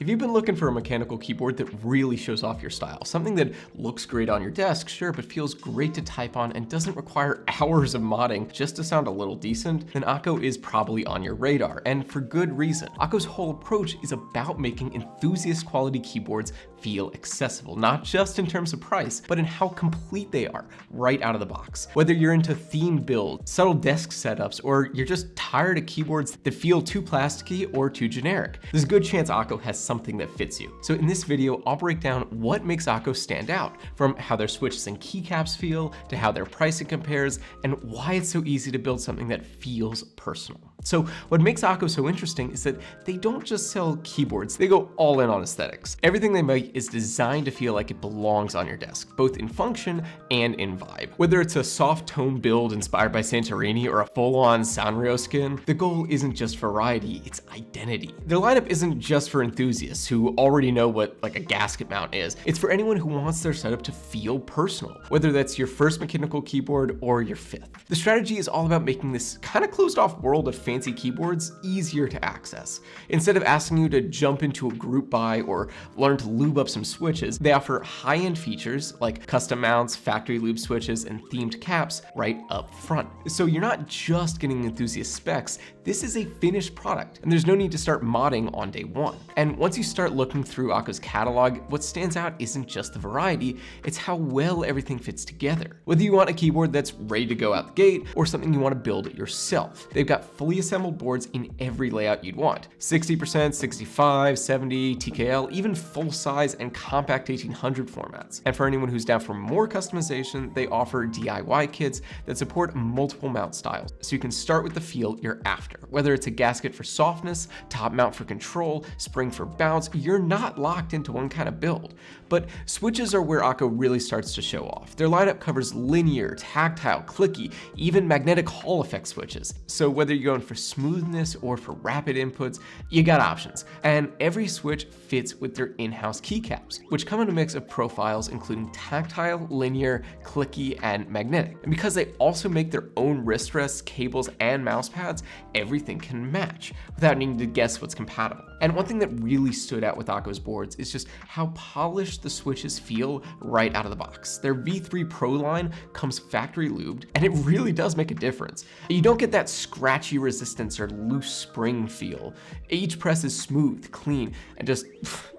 If you've been looking for a mechanical keyboard that really shows off your style, something that looks great on your desk, sure, but feels great to type on and doesn't require hours of modding just to sound a little decent, then AKKO is probably on your radar, and for good reason. AKKO's whole approach is about making enthusiast quality keyboards feel accessible, not just in terms of price, but in how complete they are right out of the box. Whether you're into themed builds, subtle desk setups, or you're just tired of keyboards that feel too plasticky or too generic, there's a good chance AKKO has something that fits you. So in this video, I'll break down what makes AKKO stand out, from how their switches and keycaps feel, to how their pricing compares, and why it's so easy to build something that feels personal. So what makes AKKO so interesting is that they don't just sell keyboards, they go all in on aesthetics. Everything they make is designed to feel like it belongs on your desk, both in function and in vibe. Whether it's a soft tone build inspired by Santorini or a full-on Sanrio skin, the goal isn't just variety, it's identity. Their lineup isn't just for enthusiasts who already know what like a gasket mount is. It's for anyone who wants their setup to feel personal, whether that's your first mechanical keyboard or your fifth. The strategy is all about making this kind of closed off world of fancy keyboards easier to access. Instead of asking you to jump into a group buy or learn to lube up some switches, they offer high-end features like custom mounts, factory lube switches, and themed caps right up front. So you're not just getting enthusiast specs, this is a finished product, and there's no need to start modding on day one. And once you start looking through AKKO's catalog, what stands out isn't just the variety, it's how well everything fits together. Whether you want a keyboard that's ready to go out the gate or something you want to build it yourself, they've got fully assembled boards in every layout you'd want. 60%, 65, 70, TKL, even full-size and compact 1800 formats. And for anyone who's down for more customization, they offer DIY kits that support multiple mount styles, so you can start with the feel you're after. Whether it's a gasket for softness, top mount for control, spring for bounce, you're not locked into one kind of build. But switches are where AKKO really starts to show off. Their lineup covers linear, tactile, clicky, even magnetic Hall effect switches. So whether you're going for smoothness or for rapid inputs, you got options. And every switch fits with their in-house keycaps, which come in a mix of profiles including tactile, linear, clicky, and magnetic. And because they also make their own wrist rests, cables, and mouse pads, everything can match without needing to guess what's compatible. And one thing that really stood out with AKKO's boards is just how polished the switches feel right out of the box. Their V3 Pro line comes factory lubed, and it really does make a difference. You don't get that scratchy resistance or loose spring feel. Each press is smooth, clean, and just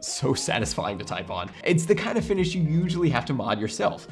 so satisfying to type on. It's the kind of finish you usually have to mod yourself.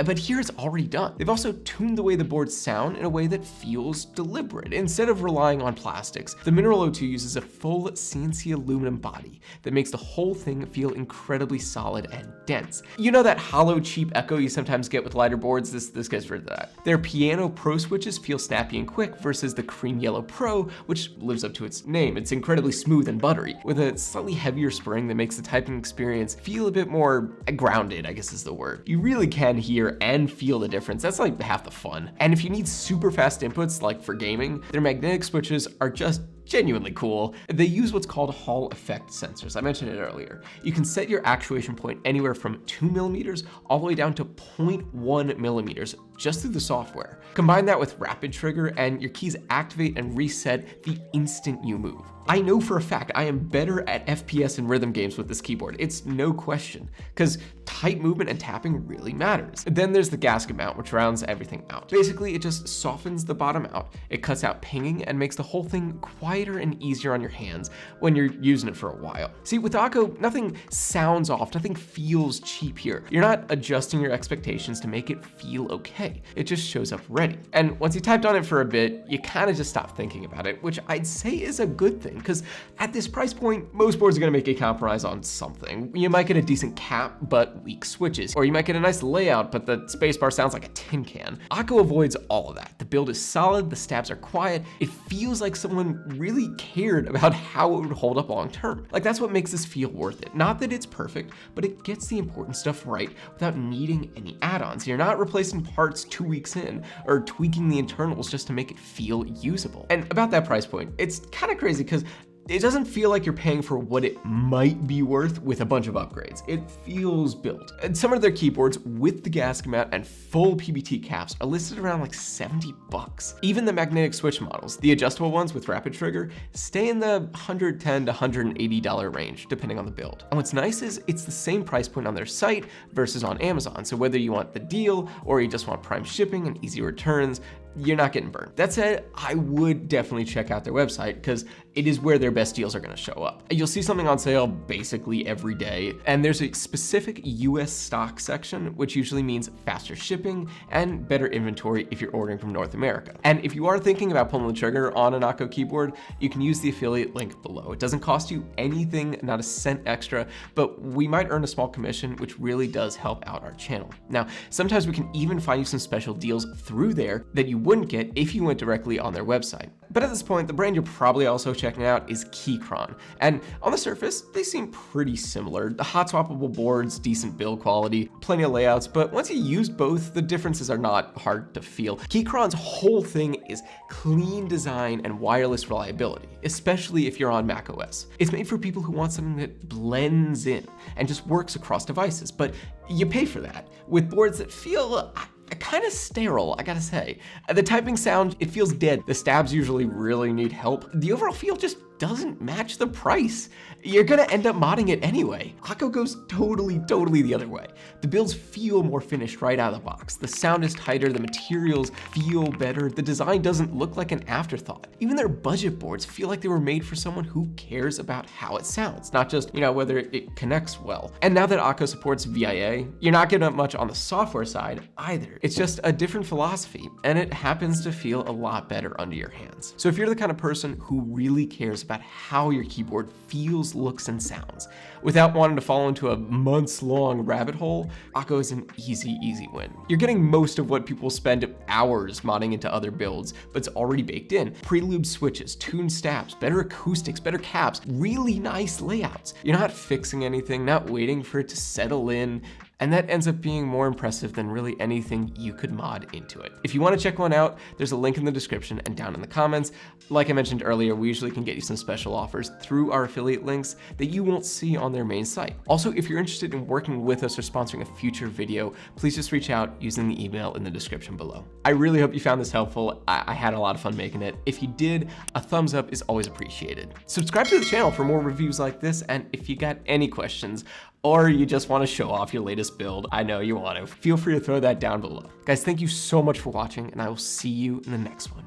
But here it's already done. They've also tuned the way the boards sound in a way that feels deliberate. Instead of relying on plastics, the Mineral O2 uses a full CNC aluminum body that makes the whole thing feel incredibly solid and dense. You know that hollow, cheap echo you sometimes get with lighter boards? This gets rid of that. Their Piano Pro switches feel snappy and quick versus the Cream Yellow Pro, which lives up to its name. It's incredibly smooth and buttery, with a slightly heavier spring that makes the typing experience feel a bit more grounded, I guess is the word. You really can hear and feel the difference. That's like half the fun. And if you need super fast inputs like for gaming, their magnetic switches are just genuinely cool. They use what's called Hall effect sensors. I mentioned it earlier. You can set your actuation point anywhere from 2 millimeters all the way down to 0.1 millimeters just through the software. Combine that with rapid trigger and your keys activate and reset the instant you move. I know for a fact I am better at FPS and rhythm games with this keyboard. It's no question, because tight movement and tapping really matters. Then there's the gasket mount, which rounds everything out. Basically, it just softens the bottom out. It cuts out pinging and makes the whole thing quieter and easier on your hands when you're using it for a while. See, with AKKO, nothing sounds off, nothing feels cheap here. You're not adjusting your expectations to make it feel okay. It just shows up ready. And once you typed on it for a bit, you kind of just stop thinking about it, which I'd say is a good thing, because at this price point, most boards are gonna make a compromise on something. You might get a decent cap, but weak switches, or you might get a nice layout, but the spacebar sounds like a tin can. AKKO avoids all of that. The build is solid, the stabs are quiet, it feels like someone really cared about how it would hold up long term. Like, that's what makes this feel worth it. Not that it's perfect, but it gets the important stuff right without needing any add-ons. You're not replacing parts 2 weeks in or tweaking the internals just to make it feel usable. And about that price point, it's kind of crazy because it doesn't feel like you're paying for what it might be worth with a bunch of upgrades. It feels built. And some of their keyboards with the gasket mount and full PBT caps are listed around like $70. Even the magnetic switch models, the adjustable ones with rapid trigger, stay in the $110 to $180 range, depending on the build. And what's nice is it's the same price point on their site versus on Amazon. So whether you want the deal or you just want prime shipping and easy returns, you're not getting burned. That said, I would definitely check out their website because it is where their best deals are gonna show up. You'll see something on sale basically every day, and there's a specific US stock section, which usually means faster shipping and better inventory if you're ordering from North America. And if you are thinking about pulling the trigger on an AKKO keyboard, you can use the affiliate link below. It doesn't cost you anything, not a cent extra, but we might earn a small commission, which really does help out our channel. Now, sometimes we can even find you some special deals through there that you wouldn't get if you went directly on their website. But at this point, the brand you're probably also checking out is Keychron. And on the surface, they seem pretty similar. The hot swappable boards, decent build quality, plenty of layouts, but once you use both, the differences are not hard to feel. Keychron's whole thing is clean design and wireless reliability, especially if you're on macOS. It's made for people who want something that blends in and just works across devices, but you pay for that with boards that feel kind of sterile, I gotta say. The typing sound, it feels dead. The stabs usually really need help. The overall feel just doesn't match the price. You're gonna end up modding it anyway. AKKO goes totally the other way. The builds feel more finished right out of the box. The sound is tighter, the materials feel better, the design doesn't look like an afterthought. Even their budget boards feel like they were made for someone who cares about how it sounds, not just, whether it connects well. And now that AKKO supports VIA, you're not getting up much on the software side either. It's just a different philosophy, and it happens to feel a lot better under your hands. So if you're the kind of person who really cares about how your keyboard feels, looks, and sounds, without wanting to fall into a months-long rabbit hole, AKKO is an easy win. You're getting most of what people spend hours modding into other builds, but it's already baked in. Pre-lubed switches, tuned stabs, better acoustics, better caps, really nice layouts. You're not fixing anything, not waiting for it to settle in, and that ends up being more impressive than really anything you could mod into it. If you want to check one out, there's a link in the description and down in the comments. Like I mentioned earlier, we usually can get you some special offers through our affiliate links that you won't see on their main site. Also, if you're interested in working with us or sponsoring a future video, please just reach out using the email in the description below. I really hope you found this helpful. I had a lot of fun making it. If you did, a thumbs up is always appreciated. Subscribe to the channel for more reviews like this, and if you got any questions, or you just want to show off your latest build, I know you want to, feel free to throw that down below. Guys, thank you so much for watching, and I will see you in the next one.